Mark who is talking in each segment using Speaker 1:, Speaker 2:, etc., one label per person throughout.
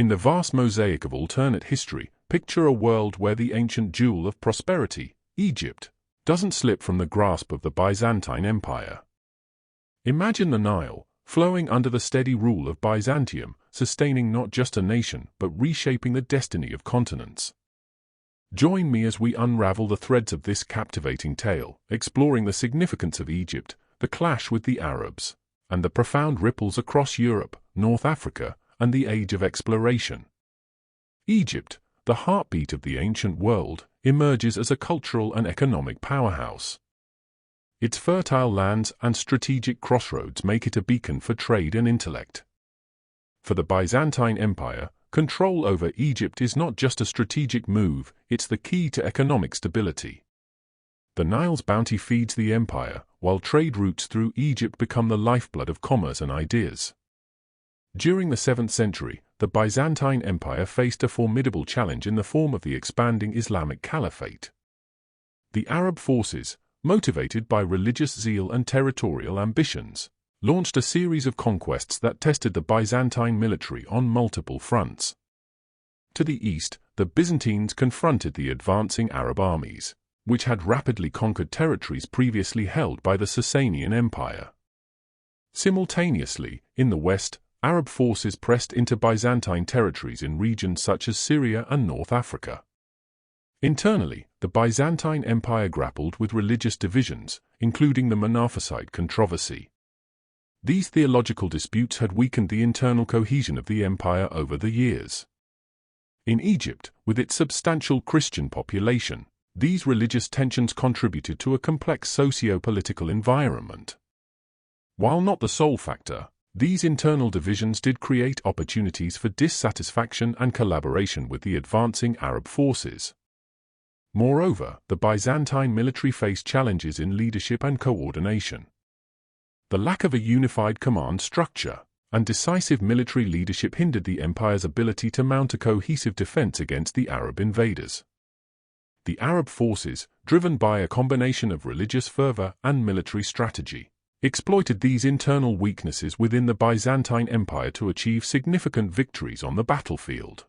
Speaker 1: In the vast mosaic of alternate history, picture a world where the ancient jewel of prosperity, Egypt, doesn't slip from the grasp of the Byzantine Empire. Imagine the Nile, flowing under the steady rule of Byzantium, sustaining not just a nation but reshaping the destiny of continents. Join me as we unravel the threads of this captivating tale, exploring the significance of Egypt, the clash with the Arabs, and the profound ripples across Europe, North Africa, and the age of exploration. Egypt, the heartbeat of the ancient world, emerges as a cultural and economic powerhouse. Its fertile lands and strategic crossroads make it a beacon for trade and intellect. For the Byzantine Empire, control over Egypt is not just a strategic move, it's the key to economic stability. The Nile's bounty feeds the empire, while trade routes through Egypt become the lifeblood of commerce and ideas. During the 7th century, the Byzantine Empire faced a formidable challenge in the form of the expanding Islamic Caliphate. The Arab forces, motivated by religious zeal and territorial ambitions, launched a series of conquests that tested the Byzantine military on multiple fronts. To the east, the Byzantines confronted the advancing Arab armies, which had rapidly conquered territories previously held by the Sasanian Empire. Simultaneously, in the west, Arab forces pressed into Byzantine territories in regions such as Syria and North Africa. Internally, the Byzantine Empire grappled with religious divisions, including the Monophysite controversy. These theological disputes had weakened the internal cohesion of the empire over the years. In Egypt, with its substantial Christian population, these religious tensions contributed to a complex socio-political environment. While not the sole factor, these internal divisions did create opportunities for dissatisfaction and collaboration with the advancing Arab forces. Moreover, the Byzantine military faced challenges in leadership and coordination. The lack of a unified command structure and decisive military leadership hindered the empire's ability to mount a cohesive defense against the Arab invaders. The Arab forces, driven by a combination of religious fervor and military strategy, exploited these internal weaknesses within the Byzantine Empire to achieve significant victories on the battlefield.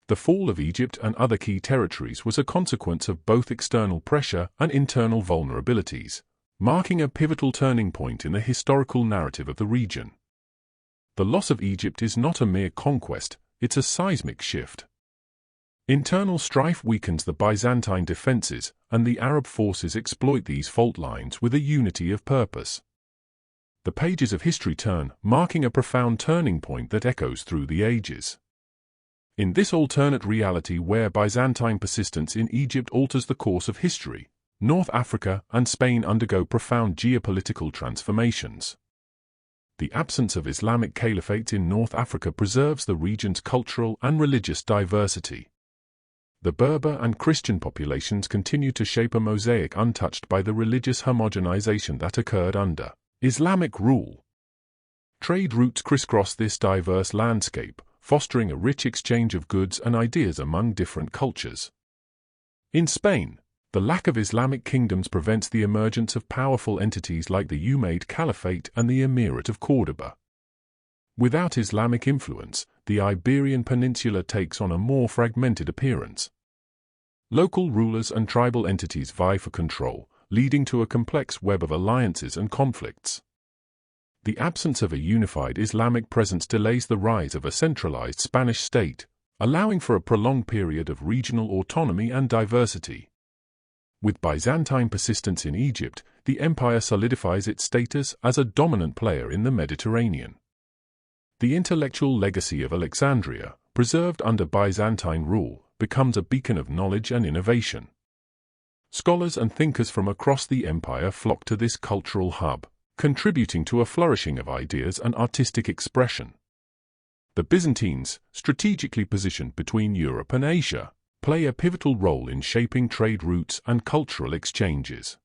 Speaker 1: The fall of Egypt and other key territories was a consequence of both external pressure and internal vulnerabilities, marking a pivotal turning point in the historical narrative of the region. The loss of Egypt is not a mere conquest, it's a seismic shift. Internal strife weakens the Byzantine defenses, and the Arab forces exploit these fault lines with a unity of purpose. The pages of history turn, marking a profound turning point that echoes through the ages. In this alternate reality where Byzantine persistence in Egypt alters the course of history, North Africa and Spain undergo profound geopolitical transformations. The absence of Islamic caliphates in North Africa preserves the region's cultural and religious diversity. The Berber and Christian populations continue to shape a mosaic untouched by the religious homogenization that occurred under Islamic rule. Trade routes crisscross this diverse landscape, fostering a rich exchange of goods and ideas among different cultures. In Spain, the lack of Islamic kingdoms prevents the emergence of powerful entities like the Umayyad Caliphate and the Emirate of Córdoba. Without Islamic influence, the Iberian Peninsula takes on a more fragmented appearance. Local rulers and tribal entities vie for control, leading to a complex web of alliances and conflicts. The absence of a unified Islamic presence delays the rise of a centralized Spanish state, allowing for a prolonged period of regional autonomy and diversity. With Byzantine persistence in Egypt, the empire solidifies its status as a dominant player in the Mediterranean. The intellectual legacy of Alexandria, preserved under Byzantine rule, becomes a beacon of knowledge and innovation. Scholars and thinkers from across the empire flock to this cultural hub, contributing to a flourishing of ideas and artistic expression. The Byzantines, strategically positioned between Europe and Asia, play a pivotal role in shaping trade routes and cultural exchanges.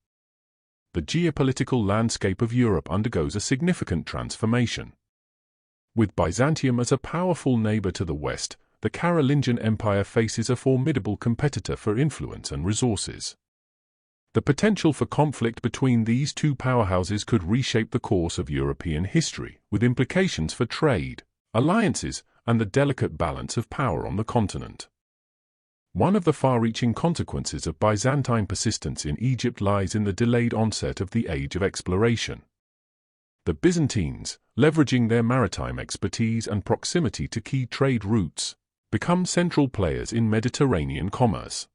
Speaker 1: The geopolitical landscape of Europe undergoes a significant transformation. With Byzantium as a powerful neighbor to the west, the Carolingian Empire faces a formidable competitor for influence and resources. The potential for conflict between these two powerhouses could reshape the course of European history, with implications for trade, alliances, and the delicate balance of power on the continent. One of the far-reaching consequences of Byzantine persistence in Egypt lies in the delayed onset of the Age of Exploration. The Byzantines, leveraging their maritime expertise and proximity to key trade routes, become central players in Mediterranean commerce.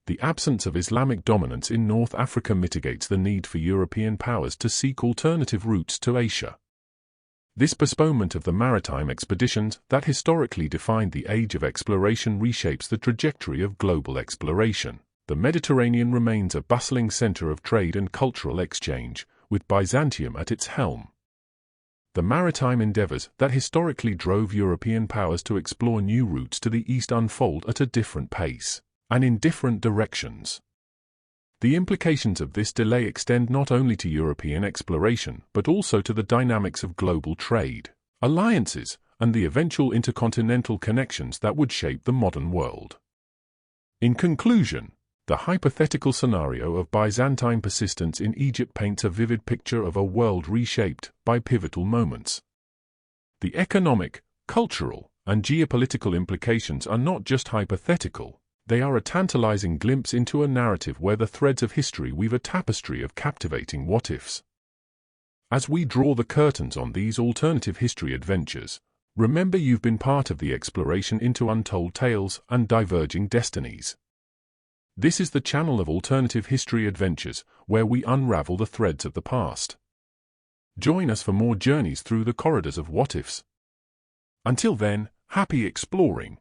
Speaker 1: The absence of Islamic dominance in North Africa mitigates the need for European powers to seek alternative routes to Asia. This postponement of the maritime expeditions that historically defined the Age of Exploration reshapes the trajectory of global exploration. The Mediterranean remains a bustling center of trade and cultural exchange, with Byzantium at its helm. The maritime endeavors that historically drove European powers to explore new routes to the east unfold at a different pace, and in different directions. The implications of this delay extend not only to European exploration but also to the dynamics of global trade, alliances, and the eventual intercontinental connections that would shape the modern world. In conclusion, the hypothetical scenario of Byzantine persistence in Egypt paints a vivid picture of a world reshaped by pivotal moments. The economic, cultural, and geopolitical implications are not just hypothetical. They are a tantalizing glimpse into a narrative where the threads of history weave a tapestry of captivating what-ifs. As we draw the curtains on these alternative history adventures, remember you've been part of the exploration into untold tales and diverging destinies. This is the channel of alternative history adventures, where we unravel the threads of the past. Join us for more journeys through the corridors of what-ifs. Until then, happy exploring.